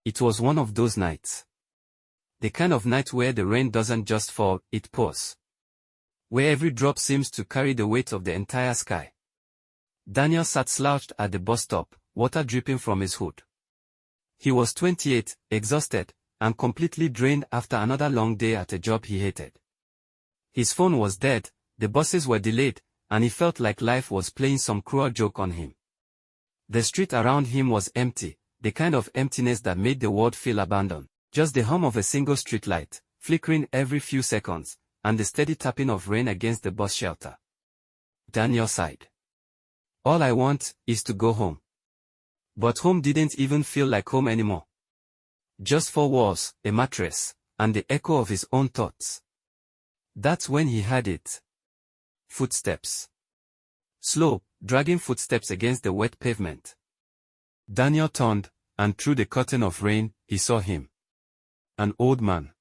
It was one of those nights. The kind of night where the rain doesn't just fall, it pours. Where every drop seems to carry the weight of the entire sky. Daniel sat slouched at the bus stop, water dripping from his hood. He was 28, exhausted, and completely drained after another long day at a job he hated. His phone was dead, the buses were delayed, and he felt like life was playing some cruel joke on him. The street around him was empty, the kind of emptiness that made the world feel abandoned. Just the hum of a single streetlight, flickering every few seconds, and the steady tapping of rain against the bus shelter. Daniel sighed. All I want is to go home. But home didn't even feel like home anymore. Just 4 walls, a mattress, and the echo of his own thoughts. That's when he heard it. Footsteps. Slow, dragging footsteps against the wet pavement. Daniel turned, and through the curtain of rain, he saw him. An old man.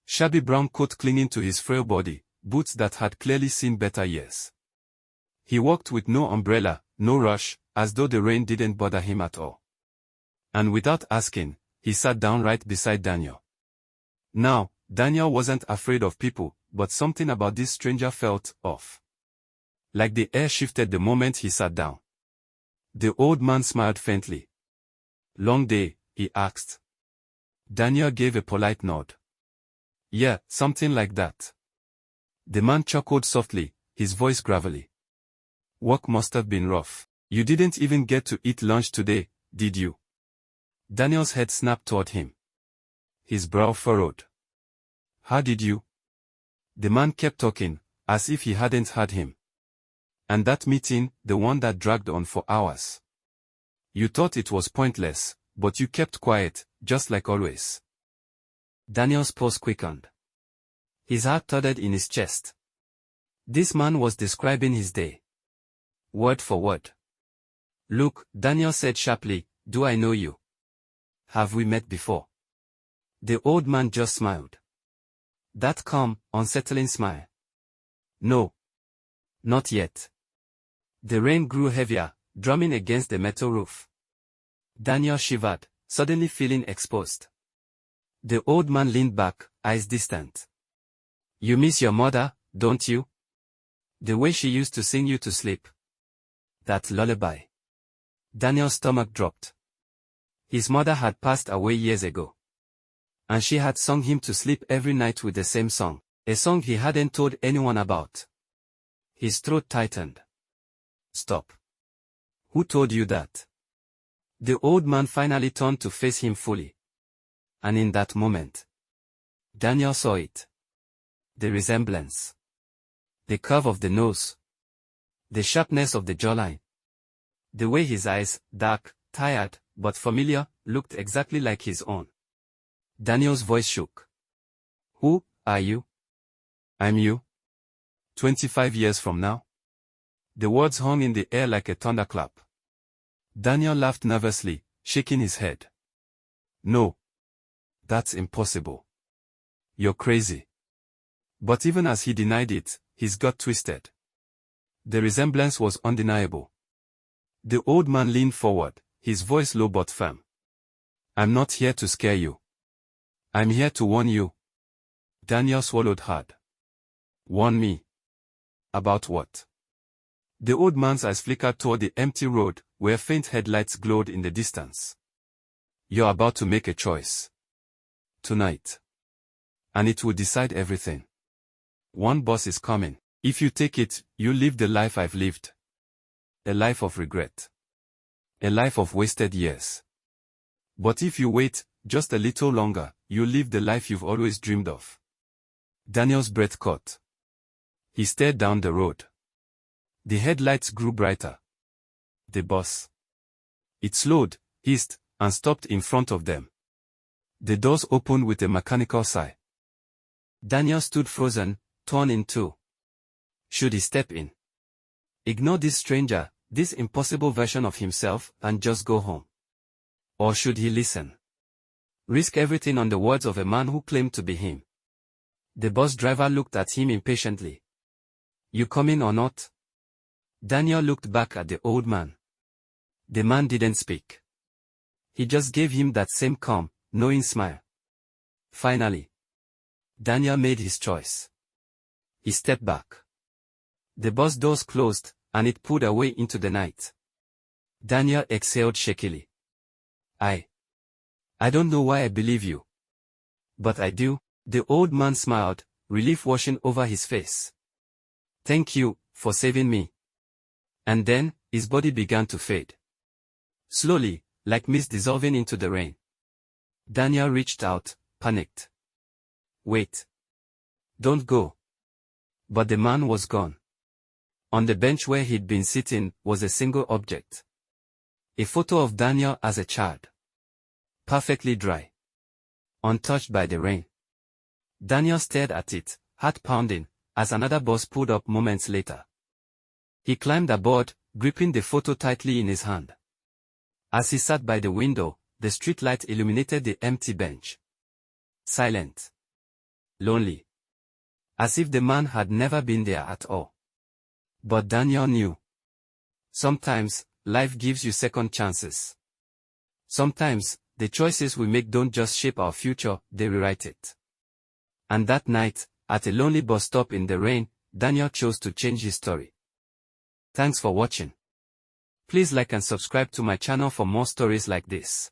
Shabby brown coat clinging to his frail body, boots that had clearly seen better years. He walked with no umbrella, no rush, as though the rain didn't bother him at all. And without asking, he sat down right beside Daniel. Now, Daniel wasn't afraid of people, but something about this stranger felt off. Like the air shifted the moment he sat down. The old man smiled faintly. Long day, he asked. Daniel gave a polite nod. Yeah, something like that. The man chuckled softly, his voice gravelly. Work must have been rough. You didn't even get to eat lunch today, did you? Daniel's head snapped toward him. His brow furrowed. How did you? The man kept talking, as if he hadn't heard him. And that meeting, the one that dragged on for hours. You thought it was pointless, but you kept quiet, just like always. Daniel's pulse quickened. His heart thudded in his chest. This man was describing his day. Word for word. Look, Daniel said sharply, do I know you? Have we met before? The old man just smiled. That calm, unsettling smile. No. Not yet. The rain grew heavier, drumming against the metal roof. Daniel shivered, suddenly feeling exposed. The old man leaned back, eyes distant. You miss your mother, don't you? The way she used to sing you to sleep. That lullaby. Daniel's stomach dropped. His mother had passed away years ago. And she had sung him to sleep every night with the same song, a song he hadn't told anyone about. His throat tightened. Stop. Who told you that? The old man finally turned to face him fully. And in that moment, Daniel saw it. The resemblance. The curve of the nose. The sharpness of the jawline. The way his eyes, dark, tired, but familiar, looked exactly like his own. Daniel's voice shook. Who are you? I'm you. 25 years from now? The words hung in the air like a thunderclap. Daniel laughed nervously, shaking his head. No. That's impossible. You're crazy. But even as he denied it, his gut twisted. The resemblance was undeniable. The old man leaned forward, his voice low but firm. I'm not here to scare you. I'm here to warn you. Daniel swallowed hard. Warn me. About what? The old man's eyes flickered toward the empty road, where faint headlights glowed in the distance. You're about to make a choice. Tonight. And it will decide everything. One bus is coming. If you take it, you live the life I've lived. A life of regret. A life of wasted years. But if you wait, just a little longer, you live the life you've always dreamed of. Daniel's breath caught. He stared down the road. The headlights grew brighter. The bus. It slowed, hissed, and stopped in front of them. The doors opened with a mechanical sigh. Daniel stood frozen, torn in two. Should he step in? Ignore this stranger, this impossible version of himself, and just go home? Or should he listen? Risk everything on the words of a man who claimed to be him? The bus driver looked at him impatiently. You coming or not? Daniel looked back at the old man. The man didn't speak. He just gave him that same calm, knowing smile. Finally, Daniel made his choice. He stepped back. The bus doors closed, and it pulled away into the night. Daniel exhaled shakily. I don't know why I believe you. But I do. The old man smiled, relief washing over his face. Thank you, for saving me. And then, his body began to fade. Slowly, like mist dissolving into the rain. Daniel reached out, panicked. Wait. Don't go. But the man was gone. On the bench where he'd been sitting was a single object. A photo of Daniel as a child. Perfectly dry. Untouched by the rain. Daniel stared at it, heart pounding, as another bus pulled up moments later. He climbed aboard, gripping the photo tightly in his hand. As he sat by the window, the streetlight illuminated the empty bench. Silent. Lonely. As if the man had never been there at all. But Daniel knew. Sometimes, life gives you second chances. Sometimes, the choices we make don't just shape our future, they rewrite it. And that night, at a lonely bus stop in the rain, Daniel chose to change his story. Thanks for watching. Please like and subscribe to my channel for more stories like this.